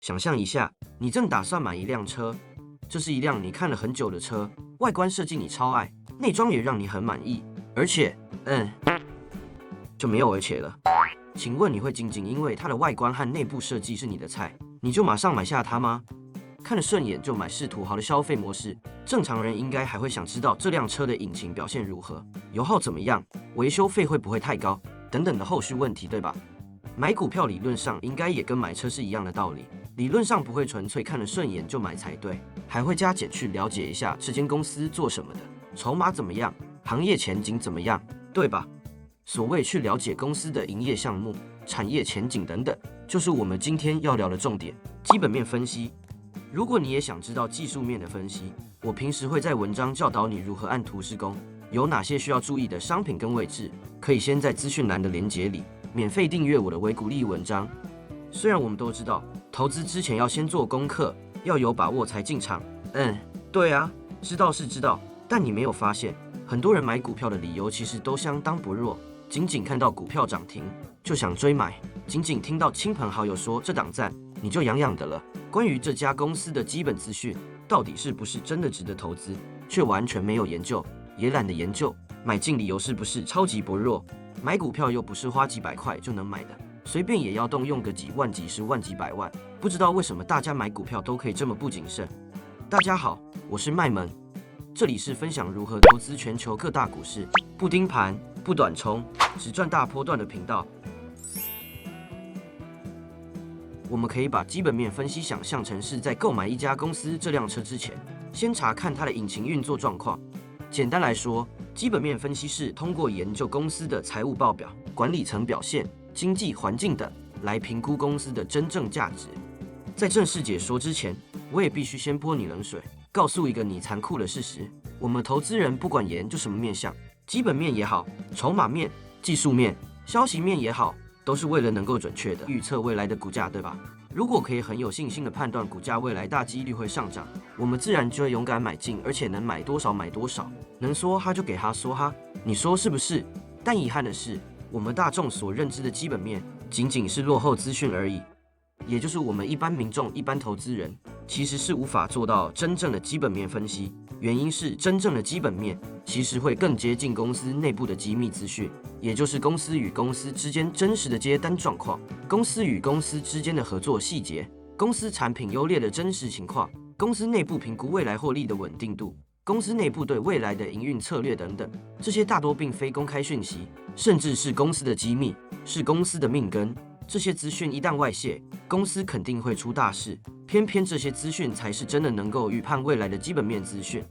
想象一下，你正打算买一辆车，这是一辆你看了很久的车，外观设计你超爱，内装也让你很满意，而且，就没有而且了。请问你会仅仅因为它的外观和内部设计是你的菜，你就马上买下它吗？看了顺眼就买是土豪的消费模式。正常人应该还会想知道这辆车的引擎表现如何，油耗怎么样，维修费会不会太高，等等的后续问题，对吧？买股票理论上应该也跟买车是一样的道理，理论上不会纯粹看了顺眼就买才对，还会加减去了解一下这间公司做什么的，筹码怎么样，行业前景怎么样，对吧？所谓去了解公司的营业项目、产业前景等等，就是我们今天要聊的重点——基本面分析。如果你也想知道技术面的分析，我平时会在文章教导你如何按图施工，有哪些需要注意的商品跟位置，可以先在资讯栏的连结里免费订阅我的微鼓励文章。虽然我们都知道，投资之前要先做功课，要有把握才进场。对啊，知道是知道，但你没有发现，很多人买股票的理由其实都相当不弱，仅仅看到股票涨停就想追买，仅仅听到亲朋好友说这档赞，你就痒痒的了。关于这家公司的基本资讯，到底是不是真的值得投资，却完全没有研究，也懒得研究。买进理由是不是超级薄弱？买股票又不是花几百块就能买的，随便也要动用个几万、几十万、几百万。不知道为什么大家买股票都可以这么不谨慎。大家好，我是麦门，这里是分享如何投资全球各大股市，不盯盘、不短冲，只赚大波段的频道。我们可以把基本面分析想象成是在购买一家公司这辆车之前，先查看它的引擎运作状况。简单来说，基本面分析是通过研究公司的财务报表、管理层表现、经济环境等，来评估公司的真正价值。在正式解说之前，我也必须先泼你冷水，告诉一个你残酷的事实：我们投资人不管研究什么面向，基本面也好，筹码面、技术面、消息面也好，都是为了能够准确的预测未来的股价，对吧？如果可以很有信心的判断股价未来大几率会上涨，我们自然就会勇敢买进，而且能买多少买多少，能说哈就给他说哈，你说是不是？但遗憾的是，我们大众所认知的基本面仅仅是落后资讯而已，也就是我们一般民众、一般投资人其实是无法做到真正的基本面分析。原因是真正的基本面其实会更接近公司内部的机密资讯，也就是公司与公司之间真实的接单状况，公司与公司之间的合作细节，公司产品优劣的真实情况，公司内部评估未来获利的稳定度，公司内部对未来的营运策略等等。这些大多并非公开讯息，甚至是公司的机密，是公司的命根。这些资讯一旦外泄，公司肯定会出大事。偏偏这些资讯才是真的能够预判未来的基本面资讯。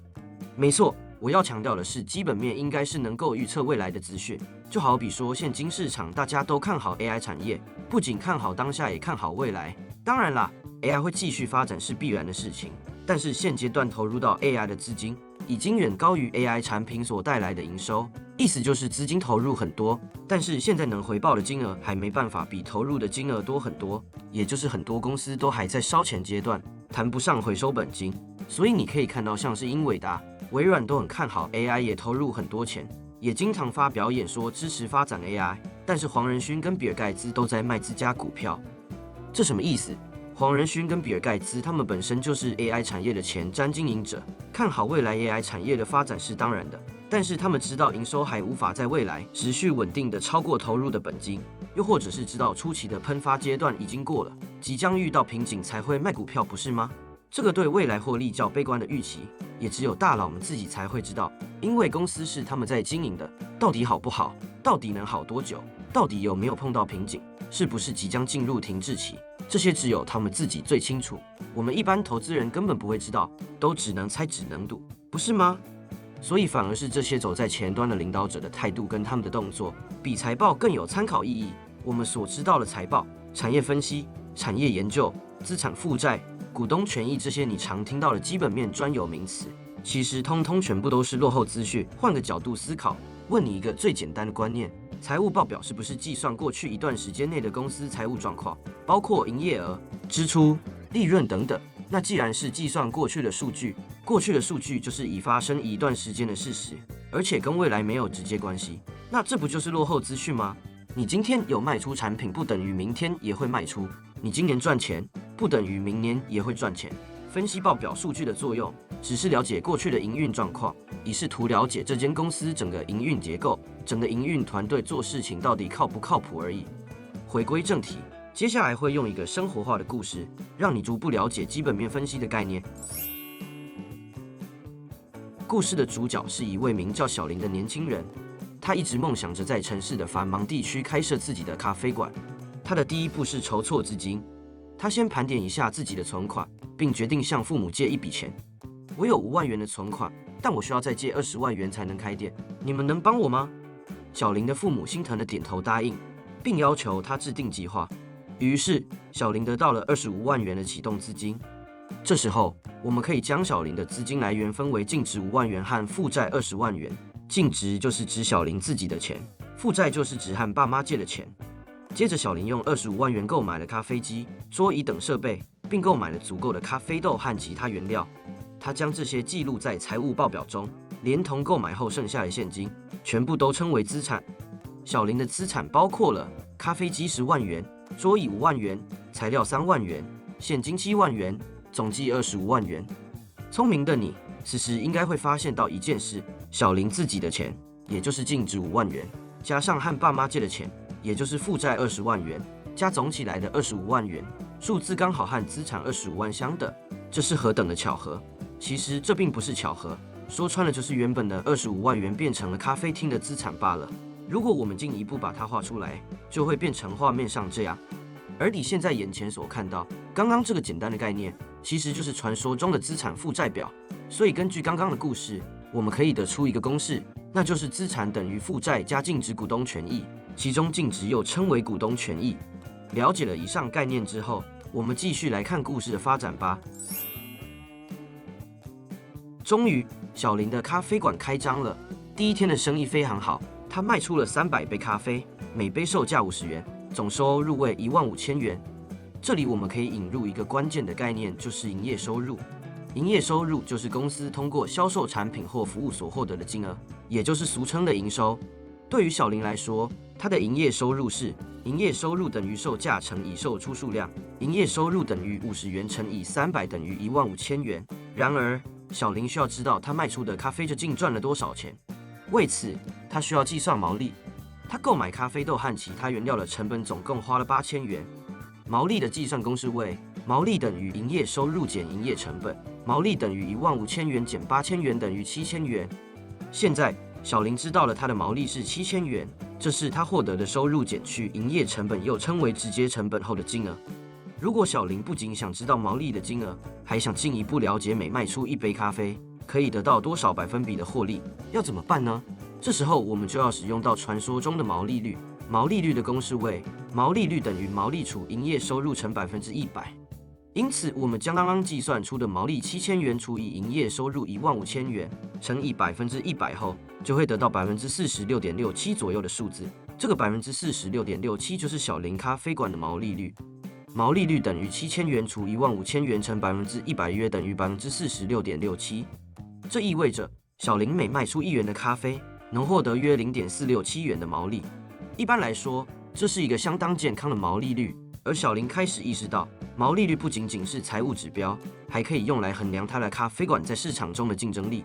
没错，我要强调的是，基本面应该是能够预测未来的资讯。就好比说，现今市场大家都看好 AI 产业，不仅看好当下，也看好未来。当然啦， AI 会继续发展是必然的事情，但是现阶段投入到 AI 的资金已经远高于 AI 产品所带来的营收，意思就是资金投入很多，但是现在能回报的金额还没办法比投入的金额多很多，也就是很多公司都还在烧钱阶段，谈不上回收本金。所以你可以看到，像是英伟达、微软都很看好 AI， 也投入很多钱，也经常发表演说支持发展 AI， 但是黄仁勋跟比尔盖茨都在卖自家股票。这什么意思？黄仁勋跟比尔盖茨他们本身就是 AI 产业的前瞻经营者，看好未来 AI 产业的发展是当然的，但是他们知道营收还无法在未来持续稳定的超过投入的本金，又或者是知道初期的喷发阶段已经过了，即将遇到瓶颈才会卖股票，不是吗？这个对未来获利较悲观的预期，也只有大佬们自己才会知道，因为公司是他们在经营的，到底好不好，到底能好多久，到底有没有碰到瓶颈，是不是即将进入停滞期，这些只有他们自己最清楚，我们一般投资人根本不会知道，都只能猜只能赌，不是吗？所以反而是这些走在前端的领导者的态度跟他们的动作，比财报更有参考意义。我们所知道的财报、产业分析、产业研究、资产负债、股东权益这些你常听到的基本面专有名词，其实通通全部都是落后资讯。换个角度思考，问你一个最简单的观念：财务报表是不是计算过去一段时间内的公司财务状况，包括营业额、支出、利润等等？那既然是计算过去的数据，过去的数据就是已发生一段时间的事实，而且跟未来没有直接关系，那这不就是落后资讯吗？你今天有卖出产品，不等于明天也会卖出。你今年赚钱，不等于明年也会赚钱。分析报表数据的作用，只是了解过去的营运状况，以试图了解这间公司整个营运结构、整个营运团队做事情到底靠不靠谱而已。回归正题，接下来会用一个生活化的故事，让你逐步了解基本面分析的概念。故事的主角是一位名叫小林的年轻人，他一直梦想着在城市的繁忙地区开设自己的咖啡馆。他的第一步是筹措资金，他先盘点一下自己的存款，并决定向父母借一笔钱。我有5万元的存款，但我需要再借20万元才能开店，你们能帮我吗？小林的父母心疼的点头答应，并要求他制定计划。于是，小林得到了25万元的启动资金。这时候，我们可以将小林的资金来源分为净值5万元和负债20万元。净值就是指小林自己的钱，负债就是指和爸妈借的钱。接着，小林用25万元购买了咖啡机、桌椅等设备，并购买了足够的咖啡豆和其他原料。他将这些记录在财务报表中，连同购买后剩下的现金，全部都称为资产。小林的资产包括了咖啡机10万元、桌椅5万元、材料3万元、现金7万元，总计25万元。聪明的你，此时应该会发现到一件事：小林自己的钱，也就是净值5万元，加上和爸妈借的钱，也就是负债20万元，加总起来的25万元，数字刚好和资产25万相等。这是何等的巧合！其实这并不是巧合，说穿了就是原本的25万元变成了咖啡厅的资产罢了。如果我们进一步把它画出来，就会变成画面上这样。而你现在眼前所看到，刚刚这个简单的概念，其实就是传说中的资产负债表。所以根据刚刚的故事，我们可以得出一个公式，那就是资产等于负债加净值股东权益，其中净值又称为股东权益。了解了以上概念之后，我们继续来看故事的发展吧。终于，小林的咖啡馆开张了。第一天的生意非常好，他卖出了300杯咖啡，每杯售价50元，总收入为15000元。这里我们可以引入一个关键的概念，就是营业收入。营业收入就是公司通过销售产品或服务所获得的金额，也就是俗称的营收。对于小林来说，他的营业收入是营业收入等于售价乘以售出数量，营业收入等于50元乘以300等于15000元。然而，小林需要知道他卖出的咖啡究竟赚了多少钱。为此，他需要计算毛利。他购买咖啡豆和其他原料的成本总共花了8000元。毛利的计算公式为毛利等于营业收入减营业成本，毛利等于15000元减8000元等于7000元。现在，小林知道了他的毛利是7000元，这是他获得的收入减去营业成本，又称为直接成本后的金额。如果小林不仅想知道毛利的金额，还想进一步了解每卖出1杯咖啡可以得到多少100%的获利，要怎么办呢？这时候我们就要使用到传说中的毛利率。毛利率的公式为毛利率等于毛利除营业收入乘100%。因此，我们将刚刚计算出的毛利7000元除以营业收入15000元乘以100%后，就会得到46.67%左右的数字。这个46.67%就是小林咖啡馆的毛利率。毛利率等于7000元除15000元乘100%，约等于46.67%。这意味着小林每卖出1元的咖啡，能获得约0.467元的毛利。一般来说，这是一个相当健康的毛利率。而小林开始意识到，毛利率不仅仅是财务指标，还可以用来衡量他的咖啡馆在市场中的竞争力。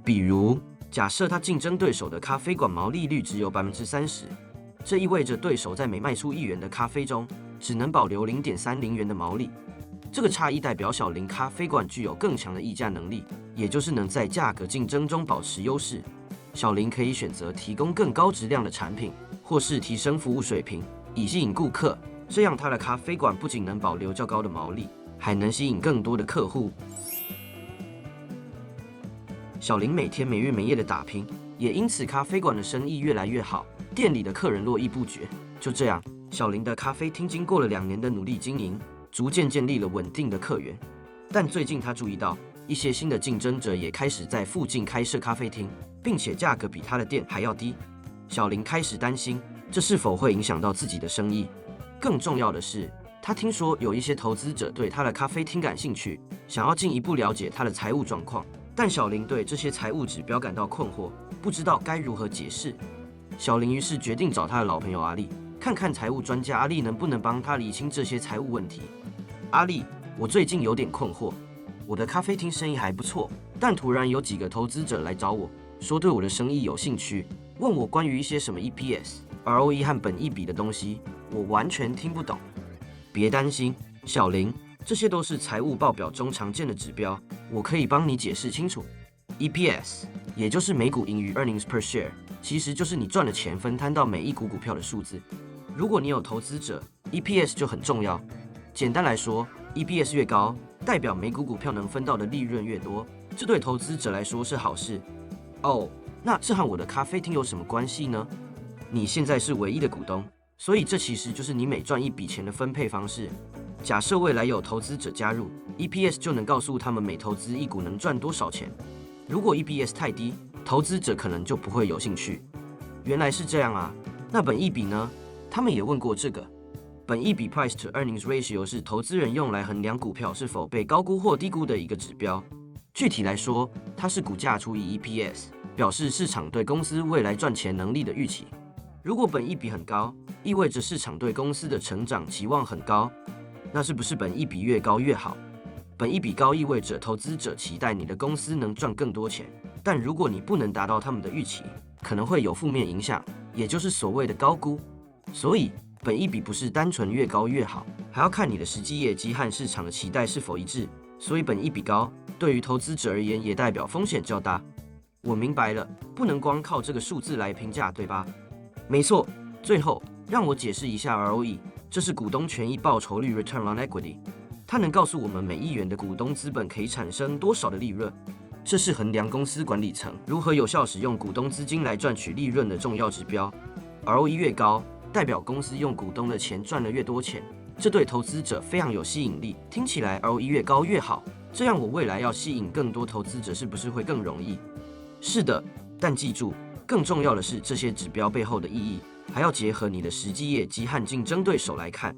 比如，假设他竞争对手的咖啡馆毛利率只有30%，这意味着对手在每卖出1元的咖啡中，只能保留0.30元的毛利。这个差异代表小林咖啡馆具有更强的议价能力，也就是能在价格竞争中保持优势。小林可以选择提供更高质量的产品，或是提升服务水平，以吸引顾客。这样，他的咖啡馆不仅能保留较高的毛利，还能吸引更多的客户。小林每天没日没夜的打拼，也因此咖啡馆的生意越来越好，店里的客人络绎不绝。就这样，小林的咖啡厅经过了2年的努力经营，逐渐建立了稳定的客源。但最近他注意到，一些新的竞争者也开始在附近开设咖啡厅，并且价格比他的店还要低。小林开始担心，这是否会影响到自己的生意。更重要的是，他听说有一些投资者对他的咖啡厅感兴趣，想要进一步了解他的财务状况。但小林对这些财务指标感到困惑，不知道该如何解释。小林于是决定找他的老朋友阿力，看看财务专家阿力能不能帮他理清这些财务问题。阿力我最近有点困惑，我的咖啡厅生意还不错，但突然有几个投资者来找我，说对我的生意有兴趣，问我关于一些什么 EPS、ROE 和本益比的东西，我完全听不懂。别担心，小林，这些都是财务报表中常见的指标，我可以帮你解释清楚。EPS 也就是每股盈余 （Earnings per share），其实就是你赚的钱分摊到每一股股票的数字。如果你有投资者， EPS 就很重要。简单来说， EPS 越高，代表每股股票能分到的利润越多，这对投资者来说是好事。哦，那这和我的咖啡厅有什么关系呢？你现在是唯一的股东，所以这其实就是你每赚一笔钱的分配方式。假设未来有投资者加入， EPS 就能告诉他们每投资一股能赚多少钱。如果 EPS 太低，投资者可能就不会有兴趣。原来是这样啊，那本益比呢？他们也问过这个。本益比 Price to Earnings Ratio 是投资人用来衡量股票是否被高估或低估的一个指标。具体来说，它是股价除以 EPS， 表示市场对公司未来赚钱能力的预期。如果本益比很高，意味着市场对公司的成长期望很高。那是不是本益比越高越好？本益比高意味着投资者期待你的公司能赚更多钱，但如果你不能达到他们的预期，可能会有负面影响，也就是所谓的高估。所以，本益比不是单纯越高越好，还要看你的实际业绩和市场的期待是否一致。所以，本益比高对于投资者而言也代表风险较大。我明白了，不能光靠这个数字来评价，对吧？没错。最后，让我解释一下 ROE， 这是股东权益报酬率 （Return on Equity）。它能告诉我们每1元的股东资本可以产生多少的利润，这是衡量公司管理层如何有效使用股东资金来赚取利润的重要指标。ROE 越高，代表公司用股东的钱赚了越多钱，这对投资者非常有吸引力。听起来 ROE 越高越好，这样我未来要吸引更多投资者是不是会更容易？是的，但记住，更重要的是这些指标背后的意义，还要结合你的实际业绩和竞争对手来看。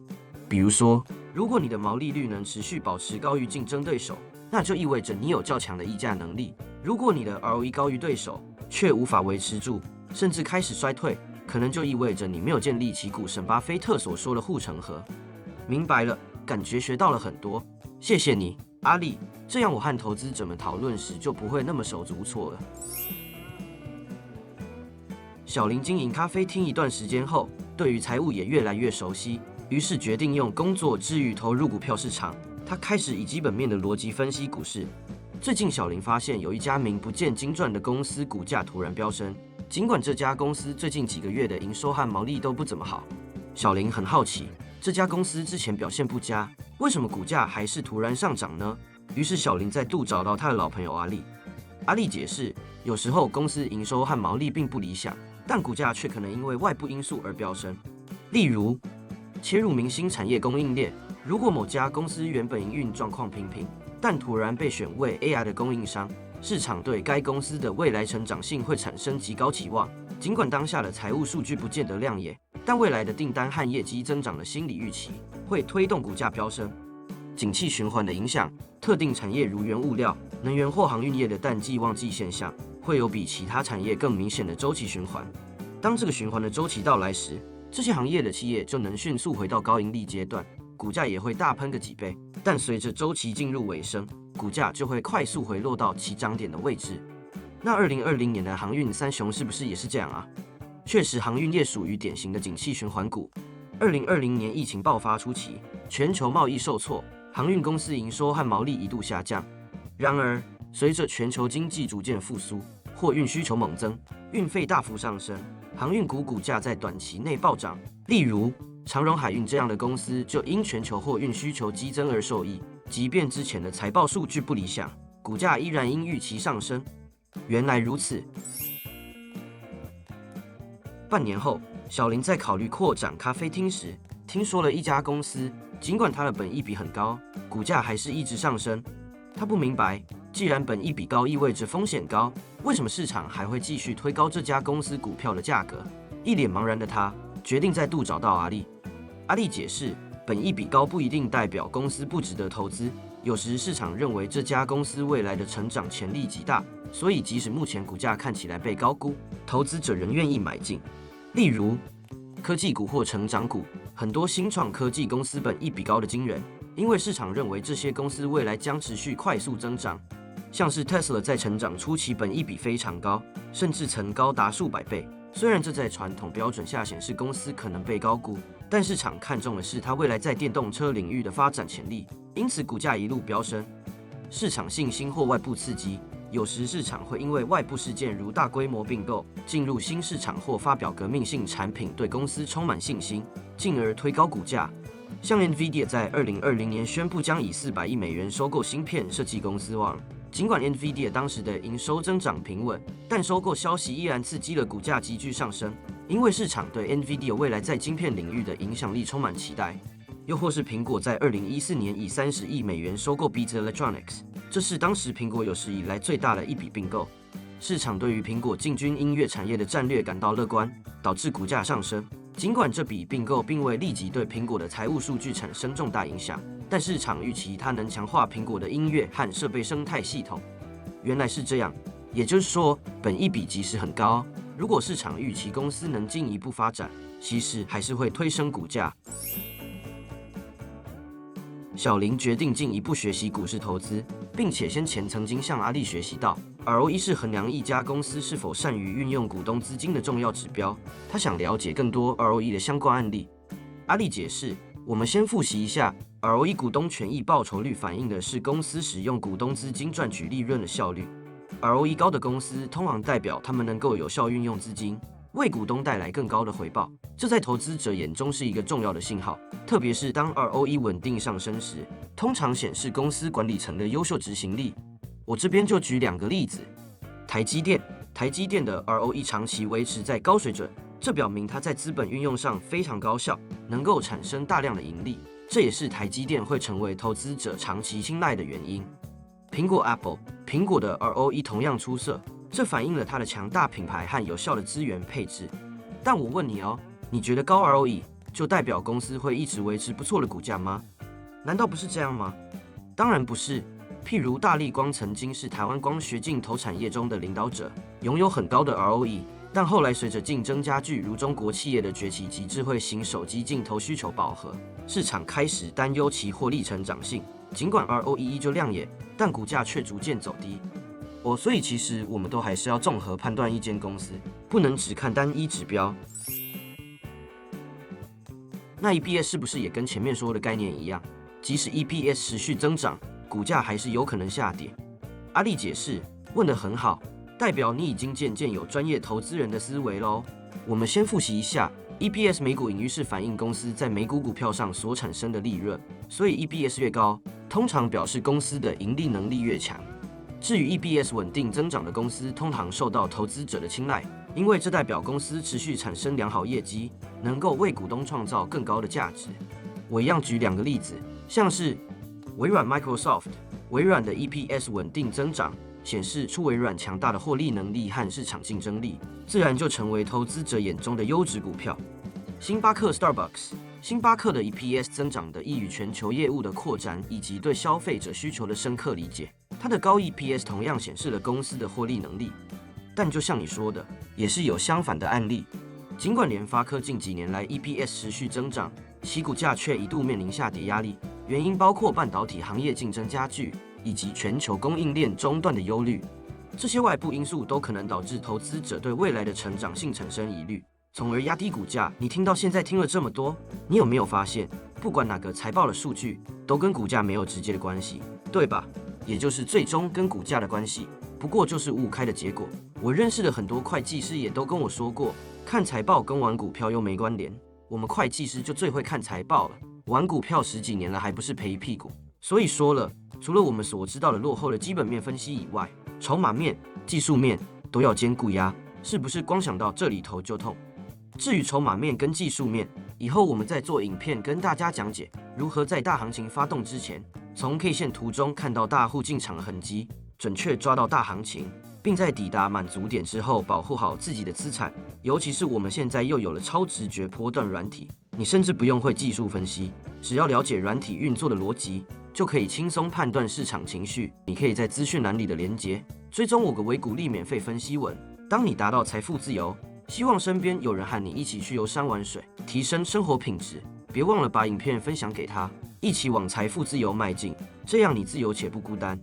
比如说，如果你的毛利率能持续保持高于竞争对手，那就意味着你有较强的议价能力。如果你的 ROE 高于对手，却无法维持住，甚至开始衰退，可能就意味着你没有建立起股神巴菲特所说的护城河。明白了，感觉学到了很多，谢谢你，阿力。这样我和投资者们讨论时就不会那么手足无措了。小林经营咖啡厅一段时间后，对于财务也越来越熟悉，于是决定用工作之余投入股票市场。他开始以基本面的逻辑分析股市。最近，小林发现有一家名不见经传的公司股价突然飙升，尽管这家公司最近几个月的营收和毛利都不怎么好。小林很好奇，这家公司之前表现不佳，为什么股价还是突然上涨呢？于是小林再度找到他的老朋友阿力。阿力解释，有时候公司营收和毛利并不理想，但股价却可能因为外部因素而飙升。例如，切入明星产业供应链，如果某家公司原本营运状况平平，但突然被选为 AI 的供应商，市场对该公司的未来成长性会产生极高期望。尽管当下的财务数据不见得亮眼，但未来的订单和业绩增长的心理预期会推动股价飙升。景气循环的影响，特定产业如原物料、能源或航运业的淡季旺季现象，会有比其他产业更明显的周期循环。当这个循环的周期到来时，这些行业的企业就能迅速回到高盈利阶段，股价也会大喷个几倍。但随着周期进入尾声，股价就会快速回落到起涨点的位置。那2020年的航运三雄是不是也是这样啊？确实，航运业属于典型的景气循环股。2020年疫情爆发初期，全球贸易受挫，航运公司营收和毛利一度下降。然而，随着全球经济逐渐复苏，货运需求猛增，运费大幅上升，航运股价在短期内暴涨。例如，长荣海运这样的公司就因全球货运需求激增而受益，即便之前的财报数据不理想，股价依然因预期上升。原来如此。半年后，小林在考虑扩展咖啡厅时，听说了一家公司，尽管它的本益比很高，股价还是一直上升。他不明白，既然本益比高意味着风险高，为什么市场还会继续推高这家公司股票的价格？一脸茫然的他，决定再度找到阿力。阿力解释，本益比高不一定代表公司不值得投资，有时市场认为这家公司未来的成长潜力极大，所以即使目前股价看起来被高估，投资者仍愿意买进。例如，科技股或成长股，很多新创科技公司本益比高的惊人，因为市场认为这些公司未来将持续快速增长。像是 Tesla 在成长初期本益比非常高，甚至曾高达数百倍。虽然这在传统标准下显示公司可能被高估，但市场看重的是它未来在电动车领域的发展潜力，因此股价一路飙升。市场信心或外部刺激，有时市场会因为外部事件如大规模并购、进入新市场或发表革命性产品对公司充满信心，进而推高股价。像 NVIDIA 在2020年宣布将以400亿美元收购芯片设计公司 ARM。尽管 NVIDIA 当时的营收增长平稳，但收购消息依然刺激了股价急剧上升，因为市场对 NVIDIA 未来在晶片领域的影响力充满期待。又或是苹果在2014年以30亿美元收购 Beats Electronics， 这是当时苹果有史以来最大的一笔并购。市场对于苹果进军音乐产业的战略感到乐观，导致股价上升。尽管这笔并购并未立即对苹果的财务数据产生重大影响，但市场预期它能强化苹果的音乐和设备生态系统。原来是这样，也就是说，本益比即使很高，如果市场预期公司能进一步发展，其实还是会推升股价。小林决定进一步学习股市投资，并且先前曾经向阿力学习到 ROE 是衡量一家公司是否善于运用股东资金的重要指标。他想了解更多 ROE 的相关案例。阿力解释，我们先复习一下 ROE 股东权益报酬率反映的是公司使用股东资金赚取利润的效率。ROE 高的公司通常代表他们能够有效运用资金，为股东带来更高的回报，这在投资者眼中是一个重要的信号。特别是当 ROE 稳定上升时，通常显示公司管理层的优秀执行力。我这边就举2个例子。台积电的 ROE 长期维持在高水准，这表明它在资本运用上非常高效，能够产生大量的盈利，这也是台积电会成为投资者长期青睐的原因。苹果的 ROE 同样出色，这反映了它的强大品牌和有效的资源配置。但我问你哦，你觉得高 ROE 就代表公司会一直维持不错的股价吗？难道不是这样吗？当然不是。譬如大立光曾经是台湾光学镜头产业中的领导者，拥有很高的 ROE， 但后来随着竞争加剧，如中国企业的崛起及智慧型手机镜头需求饱和，市场开始担忧其获利成长性。尽管 ROE 依旧亮眼，但股价却逐渐走低。所以其实我们都还是要综合判断一间公司，不能只看单一指标。那 EPS 是不是也跟前面说的概念一样？即使 EPS 持续增长，股价还是有可能下跌。阿力解释，问得很好，代表你已经渐渐有专业投资人的思维咯。我们先复习一下 EPS 每股盈余是反映公司在每股股票上所产生的利润，所以 EPS 越高，通常表示公司的盈利能力越强。至于 EPS 稳定增长的公司，通常受到投资者的青睐，因为这代表公司持续产生良好业绩，能够为股东创造更高的价值。我一样举2个例子，像是微软 Microsoft， 微软的 EPS 稳定增长，显示出微软强大的获利能力和市场竞争力，自然就成为投资者眼中的优质股票。星巴克 Starbucks， 星巴克的 EPS 增长得益于全球业务的扩展以及对消费者需求的深刻理解。它的高 EPS 同样显示了公司的获利能力，但就像你说的，也是有相反的案例。尽管联发科近几年来 EPS 持续增长，其股价却一度面临下跌压力，原因包括半导体行业竞争加剧，以及全球供应链中断的忧虑。这些外部因素都可能导致投资者对未来的成长性产生疑虑，从而压低股价。你听到现在听了这么多，你有没有发现，不管哪个财报的数据，都跟股价没有直接的关系，对吧？也就是最终跟股价的关系，不过就是五五开的结果。我认识的很多会计师也都跟我说过，看财报跟玩股票又没关联，我们会计师就最会看财报了，玩股票10几年了还不是赔一屁股。所以说了，除了我们所知道的落后的基本面分析以外，筹码面、技术面都要兼顾呀，是不是光想到这里头就痛？至于筹码面跟技术面，以后我们再做影片跟大家讲解如何在大行情发动之前，从 K 线图中看到大户进场的痕迹，准确抓到大行情，并在抵达满足点之后保护好自己的资产。尤其是我们现在又有了超直觉波段软体，你甚至不用会技术分析，只要了解软体运作的逻辑，就可以轻松判断市场情绪。你可以在资讯栏里的连结追踪我个微股利免费分析文。当你达到财富自由，希望身边有人和你一起去游山玩水，提升生活品质，别忘了把影片分享给他。一起往财富自由迈进，这样你自由且不孤单。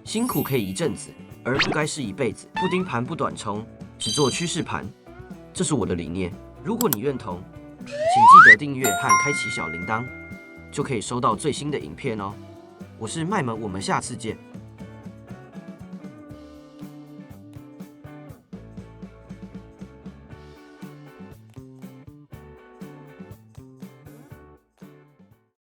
辛苦可以一阵子，而不该是一辈子。不盯盘不短冲，只做趋势盘，这是我的理念。如果你认同，请记得订阅和开启小铃铛，就可以收到最新的影片哦。我是麦门，我们下次见。